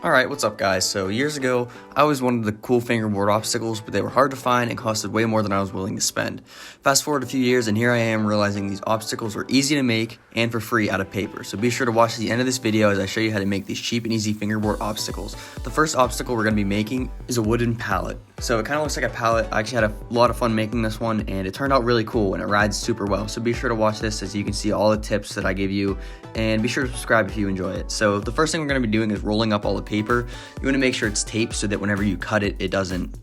Alright, what's up guys? So years ago, I always wanted the cool fingerboard obstacles, but they were hard to find and costed way more than I was willing to spend. Fast forward a few years and here I am realizing these obstacles are easy to make and for free out of paper. So be sure to watch the end of this video as I show you how to make these cheap and easy fingerboard obstacles. The first obstacle we're going to be making is a wooden pallet. So it kind of looks like a pallet. I actually had a lot of fun making this one and it turned out really cool and it rides super well. So be sure to watch this as you can see all the tips that I give you, and be sure to subscribe if you enjoy it. So the first thing we're going to be doing is rolling up all the paper. You want to make sure it's taped so that whenever you cut it, it doesn't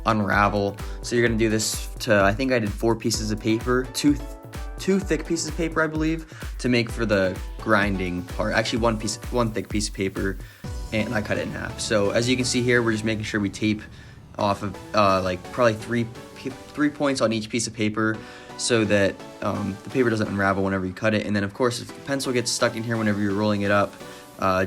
unravel. So you're going to do this to, I think I did 4 pieces of paper, two thick pieces of paper, I believe, to make for the grinding part. Actually, one thick piece of paper, and I cut it in half. So as you can see here, we're just making sure we tape off of like probably three points on each piece of paper, so that the paper doesn't unravel whenever you cut it. And then of course, if the pencil gets stuck in here whenever you're rolling it up,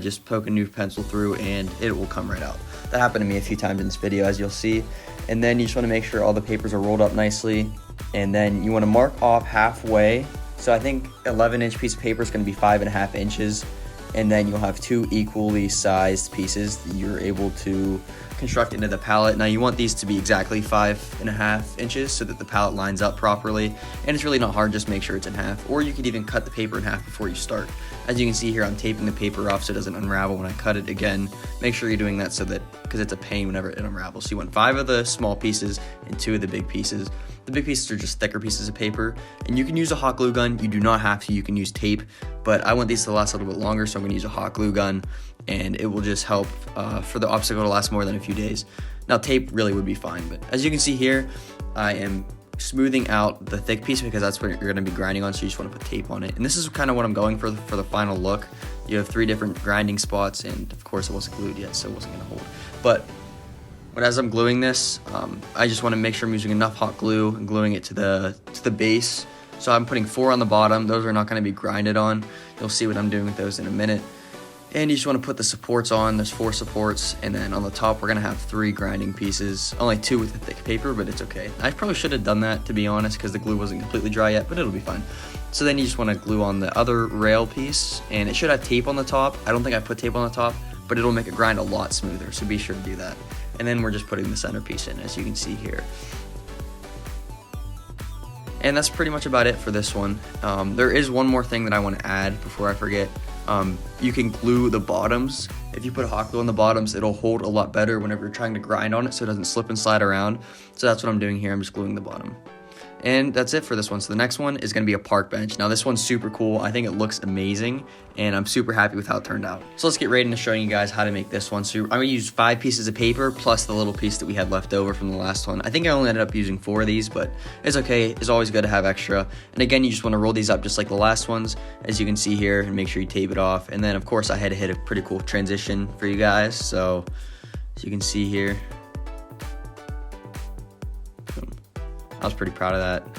just poke a new pencil through and it will come right out. That happened to me a few times in this video, as you'll see. And then you just want to make sure all the papers are rolled up nicely, and then you want to mark off halfway. So I think 11-inch piece of paper is going to be 5.5 inches, and then you'll have 2 equally sized pieces that you're able to construct into the pallet. Now you want these to be exactly 5.5 inches so that the pallet lines up properly, and it's really not hard, just make sure it's in half, or you could even cut the paper in half before you start. As you can see here, I'm taping the paper off so it doesn't unravel when I cut it. Again, make sure you're doing that so that, because it's a pain whenever it unravels. So you want 5 of the small pieces and 2 of the big pieces. The big pieces are just thicker pieces of paper, and you can use a hot glue gun. You do not have to, you can use tape, but I want these to last a little bit longer, so I'm going to use a hot glue gun, and it will just help for the obstacle to last more than a few days. Now tape really would be fine, but as you can see here, I am smoothing out the thick piece because that's what you're going to be grinding on, so you just want to put tape on it. And this is kind of what I'm going for the final look. You have 3 different grinding spots, and of course it wasn't glued yet, so it wasn't going to hold. But as I'm gluing this, I just want to make sure I'm using enough hot glue and gluing it to the base. So I'm putting 4 on the bottom. Those are not going to be grinded on. You'll see what I'm doing with those in a minute. And you just want to put the supports on. There's 4 supports, and then on the top we're going to have 3 grinding pieces. Only 2 with the thick paper, but it's okay. I probably should have done that, to be honest, because the glue wasn't completely dry yet, but it'll be fine. So then you just want to glue on the other rail piece, and it should have tape on the top. I don't think I put tape on the top, but it'll make it grind a lot smoother, so be sure to do that. And then we're just putting the centerpiece in, as you can see here. And that's pretty much about it for this one. There is one more thing that I want to add before I forget. You can glue the bottoms. If you put hot glue on the bottoms, it'll hold a lot better whenever you're trying to grind on it, so it doesn't slip and slide around. So that's what I'm doing here. I'm just gluing the bottom. And that's it for this one. So the next one is going to be a park bench. Now this one's super cool. I think it looks amazing, and I'm super happy with how it turned out. So let's get right into showing you guys how to make this one. So I'm going to use 5 pieces of paper plus the little piece that we had left over from the last one. I think I only ended up using 4 of these, but it's okay. It's always good to have extra. And again, you just want to roll these up just like the last ones, as you can see here, and make sure you tape it off. And then of course I had to hit a pretty cool transition for you guys. So as you can see here, I was pretty proud of that.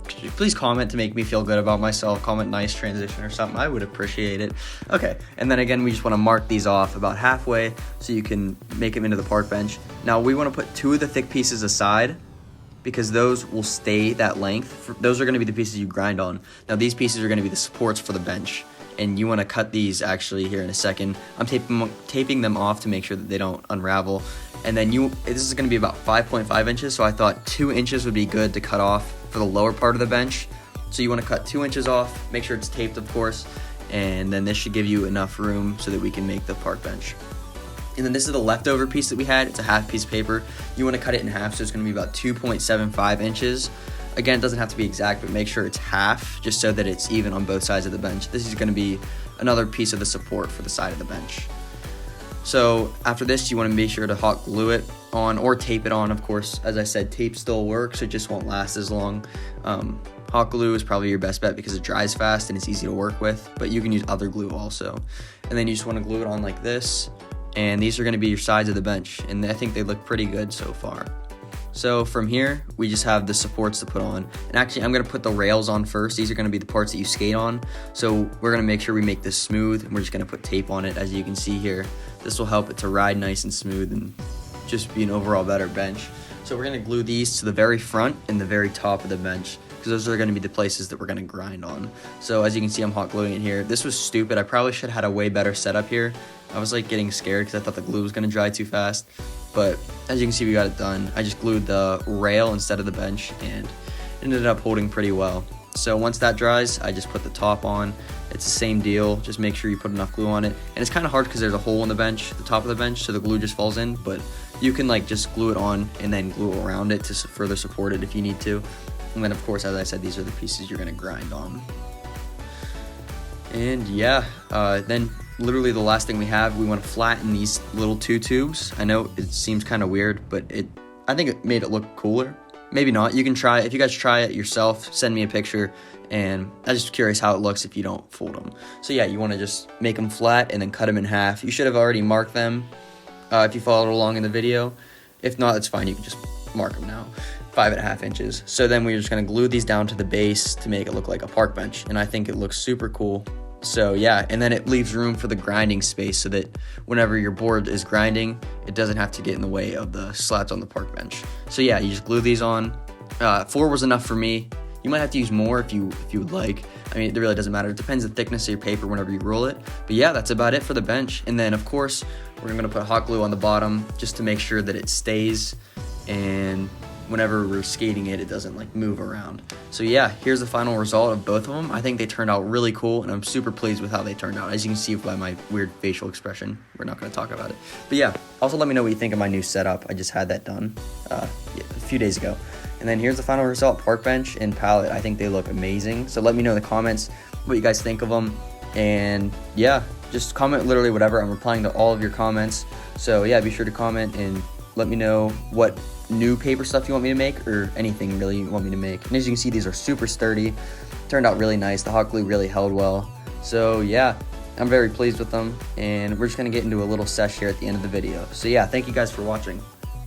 Could you please comment to make me feel good about myself? Comment nice transition or something. I would appreciate it. Okay, and then again, we just want to mark these off about halfway so you can make them into the park bench. Now we want to put 2 of the thick pieces aside because those will stay that length. Those are going to be the pieces you grind on. Now these pieces are going to be the supports for the bench, and you want to cut these actually here in a second. I'm taping them off to make sure that they don't unravel. And then this is going to be about 5.5 inches, so I thought 2 inches would be good to cut off for the lower part of the bench. So you want to cut 2 inches off, make sure it's taped of course, and then this should give you enough room so that we can make the park bench. And then this is the leftover piece that we had. It's a half piece of paper. You want to cut it in half, so it's going to be about 2.75 inches. Again, it doesn't have to be exact, but make sure it's half, just so that it's even on both sides of the bench. This is going to be another piece of the support for the side of the bench. So after this, you want to be sure to hot glue it on, or tape it on. Of course, as I said, tape still works, it just won't last as long. Hot glue is probably your best bet because it dries fast and it's easy to work with, but you can use other glue also. And then you just want to glue it on like this, and these are going to be your sides of the bench, and I think they look pretty good so far. So from here, we just have the supports to put on. And actually, I'm going to put the rails on first. These are going to be the parts that you skate on. So we're going to make sure we make this smooth, and we're just going to put tape on it, as you can see here. This will help it to ride nice and smooth and just be an overall better bench. So we're going to glue these to the very front and the very top of the bench, because those are going to be the places that we're going to grind on. So as you can see, I'm hot gluing it here. This was stupid. I probably should have had a way better setup here. I was like getting scared because I thought the glue was going to dry too fast. But as you can see, we got it done. I just glued the rail instead of the bench and ended up holding pretty well. So once that dries, I just put the top on. It's the same deal. Just make sure you put enough glue on it. And it's kind of hard because there's a hole in the bench, the top of the bench, so the glue just falls in. But you can like just glue it on and then glue around it to further support it if you need to. And then of course, as I said, these are the pieces you're gonna grind on. And yeah, then literally the last thing we have, we want to flatten these little 2 tubes. I know it seems kind of weird, but I think it made it look cooler. Maybe not. You can try it. If you guys try it yourself, send me a picture, and I'm just curious how it looks if you don't fold them. So yeah, you want to just make them flat and then cut them in half. You should have already marked them if you followed along in the video. If not, it's fine. You can just mark them now. 5.5 inches. So then we're just going to glue these down to the base to make it look like a park bench, and I think it looks super cool. So yeah, and then it leaves room for the grinding space so that whenever your board is grinding, it doesn't have to get in the way of the slats on the park bench. So yeah, you just glue these on. 4 was enough for me. You might have to use more if you would like. I mean, it really doesn't matter. It depends on the thickness of your paper whenever you roll it. But yeah, that's about it for the bench. And then of course, we're gonna put hot glue on the bottom just to make sure that it stays, and whenever we're skating it doesn't like move around. So yeah, here's the final result of both of them. I think they turned out really cool, and I'm super pleased with how they turned out. As you can see by my weird facial expression, we're not going to talk about it. But yeah, also let me know what you think of my new setup. I just had that done a few days ago. And then here's the final result, park bench and pallet. I think they look amazing. So let me know in the comments what you guys think of them. And yeah, just comment literally whatever. I'm replying to all of your comments. So yeah, be sure to comment and let me know what new paper stuff you want me to make, or anything really you want me to make. And as you can see, these are super sturdy. Turned out really nice. The hot glue really held well. So yeah, I'm very pleased with them, and we're just gonna get into a little sesh here at the end of the video. So yeah, thank you guys for watching.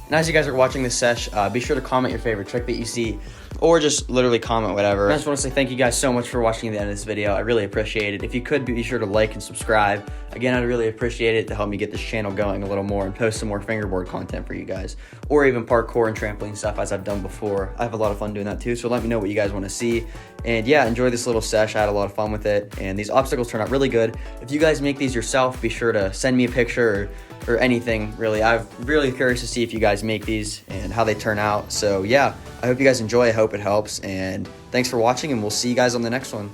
And as you guys are watching this sesh, be sure to comment your favorite trick that you see, or just literally comment whatever. I just want to say thank you guys so much for watching the end of this video. I really appreciate it. If you could, be sure to like and subscribe. Again, I'd really appreciate it to help me get this channel going a little more and post some more fingerboard content for you guys, or even parkour and trampoline stuff as I've done before. I have a lot of fun doing that too, so let me know what you guys want to see. And yeah, enjoy this little sesh. I had a lot of fun with it, and these obstacles turned out really good. If you guys make these yourself, be sure to send me a picture or anything, really. I'm really curious to see if you guys make these and how they turn out. So yeah, I hope you guys enjoy. I hope it helps, and thanks for watching, and we'll see you guys on the next one.